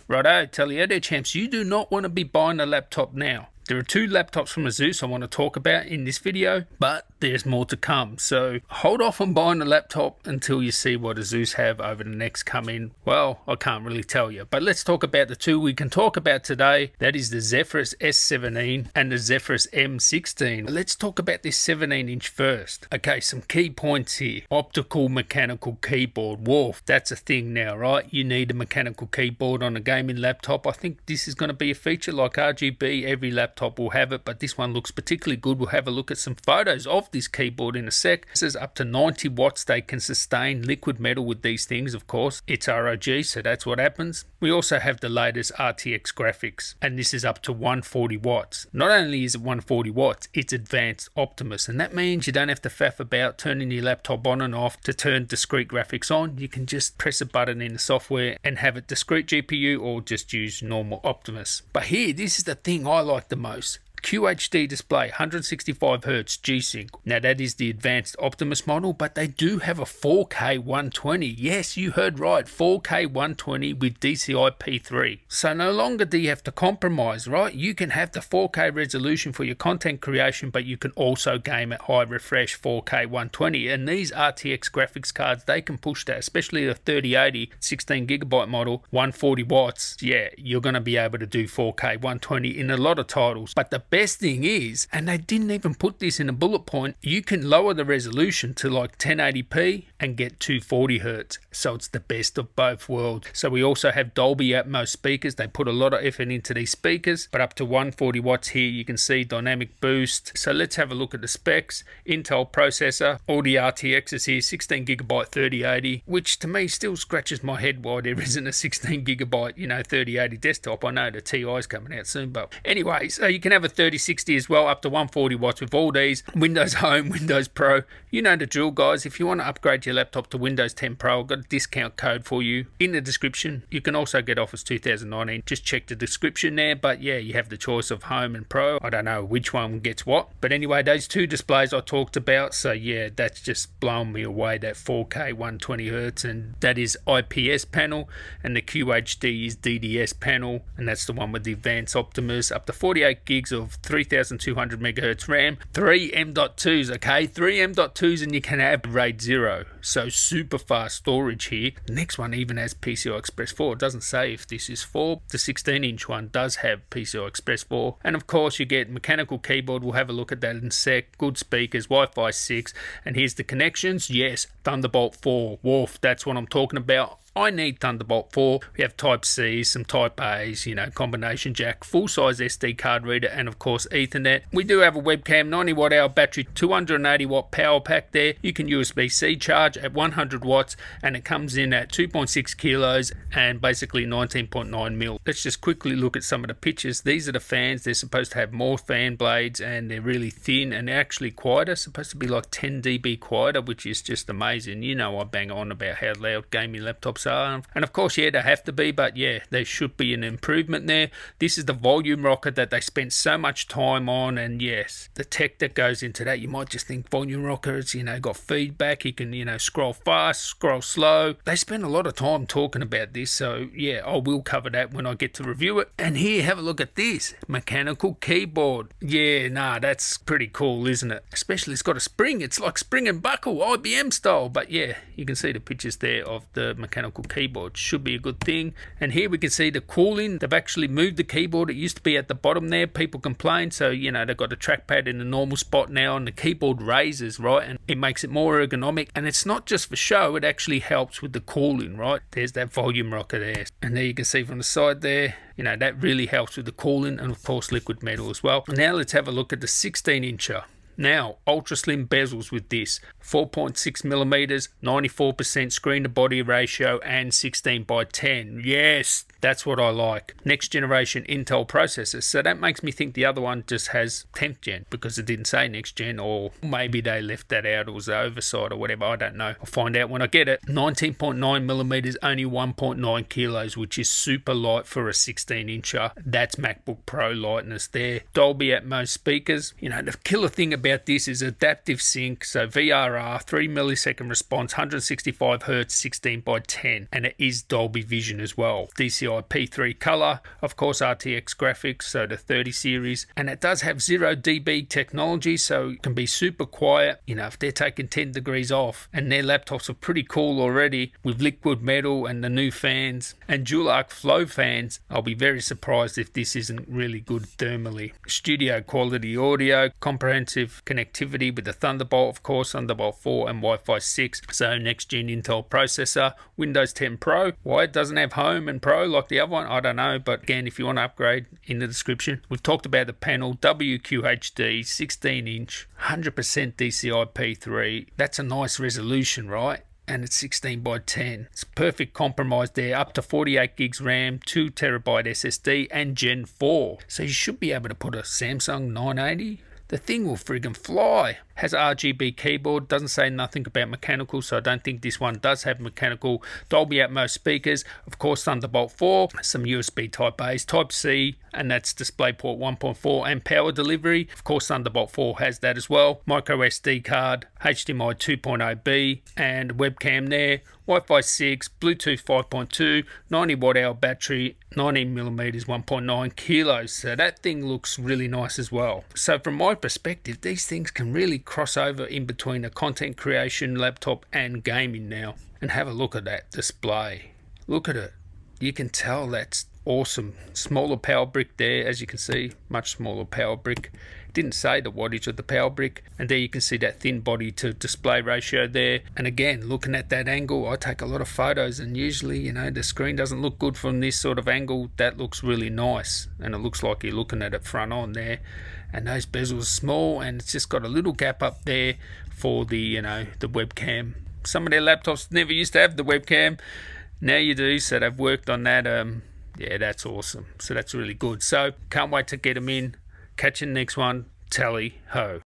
Righto, tell you there, champs, you do not want to be buying a laptop now. There are two laptops from ASUS I want to talk about in this video, but there's more to come. So hold off on buying a laptop until you see what ASUS have over the next coming, well, I can't really tell you. But let's talk about the two we can talk about today. That is the Zephyrus S17 and the Zephyrus M16. Let's talk about this 17-inch first. Okay, some key points here. Optical mechanical keyboard. Woof, that's a thing now, right? You need a mechanical keyboard on a gaming laptop. I think this is going to be a feature like RGB. Every laptop will have it, but this one looks particularly good. We'll have a look at some photos of this keyboard in a sec. This is up to 90 watts they can sustain. Liquid metal with these things, of course. It's ROG, so that's what happens. We also have the latest Rtx Graphics, and this is up to 140 watts. Not only is it 140 watts, it's advanced Optimus, and that means you don't have to faff about turning your laptop on and off to turn discrete graphics on. You can just press a button in the software and have it discrete GPU or just use normal Optimus. But here, this is the thing I like the most. QHD display, 165Hz G-Sync. Now that is the advanced Optimus model, but they do have a 4K 120. Yes, you heard right, 4K 120 with DCI P3. So no longer do you have to compromise, right? You can have the 4K resolution for your content creation, but you can also game at high refresh 4K 120. And these RTX graphics cards, they can push that, especially the 3080 16GB model, 140 watts. Yeah, you're going to be able to do 4K 120 in a lot of titles. But the best thing is, and they didn't even put this in a bullet point, you can lower the resolution to like 1080p and get 240 Hz. So it's the best of both worlds. So we also have Dolby Atmos speakers. They put a lot of effort into these speakers, but up to 140 watts here. You can see dynamic boost. So let's have a look at the specs. Intel processor, all the RTXs here, 16GB 3080, which to me still scratches my head why there isn't a 16GB, 3080 desktop. I know the TI is coming out soon, but anyway, so you can have a 3060 as well, up to 140 watts with all these. Windows Home, Windows Pro, you know the drill, guys. If you want to upgrade your laptop to Windows 10 Pro, I've got a discount code for you in the description. You can also get Office 2019, just check the description there. But yeah, you have the choice of Home and Pro. I don't know which one gets what, but anyway, those two displays I talked about. So yeah, that's just blown me away, that 4K 120 Hz, and that is IPS panel, and the QHD is DDS panel, and that's the one with the advanced Optimus, up to 48 gigs of 3200 megahertz RAM, 3 M.2s, okay, 3 M.2s, and you can have RAID 0, so super fast storage here. The next one even has PCI Express 4. It doesn't say if this is 4. The 16-inch one does have PCI Express 4, and of course you get mechanical keyboard. We'll have a look at that in a sec. Good speakers, Wi-Fi 6, and here's the connections. Yes, Thunderbolt 4. Woof, that's what I'm talking about. I need Thunderbolt 4. We have Type C, some Type A's, combination jack, full-size SD card reader, and of course Ethernet. We do have a webcam, 90 watt hour battery, 280 watt power pack there. You can USB-C charge at 100 watts, and it comes in at 2.6 kilos and basically 19.9 mil. Let's just quickly look at some of the pictures. These are the fans. They're supposed to have more fan blades, and they're really thin and actually quieter. Supposed to be like 10 dB quieter, which is just amazing. I bang on about how loud gaming laptops are, and of course, yeah, they have to be, but yeah, there should be an improvement there. This is the volume rocker that they spent so much time on, and yes, the tech that goes into that. You might just think volume rockers, got feedback. You can, scroll fast, scroll slow. They spend a lot of time talking about this, so yeah, I will cover that when I get to review it. And here, have a look at this mechanical keyboard. Yeah, nah, that's pretty cool, isn't it? Especially it's got a spring. It's like spring and buckle, IBM style. But yeah, you can see the pictures there of the mechanical keyboard. Should be a good thing. And here we can see the cooling. They've actually moved the keyboard. It used to be at the bottom there. People complain, so they've got the trackpad in the normal spot now, and the keyboard raises, right, and it makes it more ergonomic. And it's not just for show, it actually helps with the cooling, right? There's that volume rocker there, and there you can see from the side there, that really helps with the cooling, and of course liquid metal as well. Now let's have a look at the 16-incher. Now, ultra slim bezels with this, 4.6 millimeters, 94% screen to body ratio, and 16:10. Yes, that's what I like. Next generation Intel processors. So that makes me think the other one just has 10th gen, because it didn't say next gen, or maybe they left that out, it was the oversight or whatever, I don't know. I'll find out when I get it. 19.9 millimeters, only 1.9 kilos, which is super light for a 16-incher. That's MacBook Pro lightness there. Dolby Atmos speakers. The killer thing about about this is adaptive sync, so VRR, 3 millisecond response, 165 Hz, 16:10, and it is Dolby Vision as well. DCI P3 color, of course RTX graphics, so the 30 series, and it does have 0 dB technology, so it can be super quiet, you know, if they're taking 10 degrees off. And their laptops are pretty cool already with liquid metal and the new fans and dual arc flow fans. I'll be very surprised if this isn't really good thermally. Studio quality audio, comprehensive connectivity with the Thunderbolt, of course, Thunderbolt 4 and Wi-Fi 6, so next gen Intel processor, Windows 10 Pro. Why it doesn't have Home and Pro like the other one, I don't know, but again, if you want to upgrade, in the description. We've talked about the panel, WQHD, 16-inch, 100% DCI P3. That's a nice resolution, right? And it's 16:10. It's perfect compromise there, up to 48 gigs RAM, 2 terabyte SSD, and Gen 4. So you should be able to put a Samsung 980. The thing will friggin' fly. Has RGB keyboard, doesn't say nothing about mechanical, so I don't think this one does have mechanical. Dolby Atmos speakers, of course Thunderbolt 4, some USB Type A's, Type C, and that's DisplayPort 1.4, and power delivery. Of course Thunderbolt 4 has that as well. Micro SD card, HDMI 2.0B, and webcam there. Wi-Fi 6, Bluetooth 5.2, 90 watt hour battery, 19mm, 1.9 kilos. So that thing looks really nice as well. So from my perspective, these things can really cross over in between a content creation laptop and gaming now. And have a look at that display. Look at it. You can tell that's awesome. Smaller power brick there, as you can see, much smaller power brick. Didn't say the wattage of the power brick, and there you can see that thin body to display ratio there. And again, looking at that angle, I take a lot of photos, and usually, you know, the screen doesn't look good from this sort of angle. That looks really nice, and it looks like you're looking at it front on there. And those bezels are small, and it's just got a little gap up there for the, you know, the webcam. Some of their laptops never used to have the webcam, now you do, so they've worked on that. Yeah, that's awesome. So that's really good. So can't wait to get them in. Catch you in the next one. Tally ho.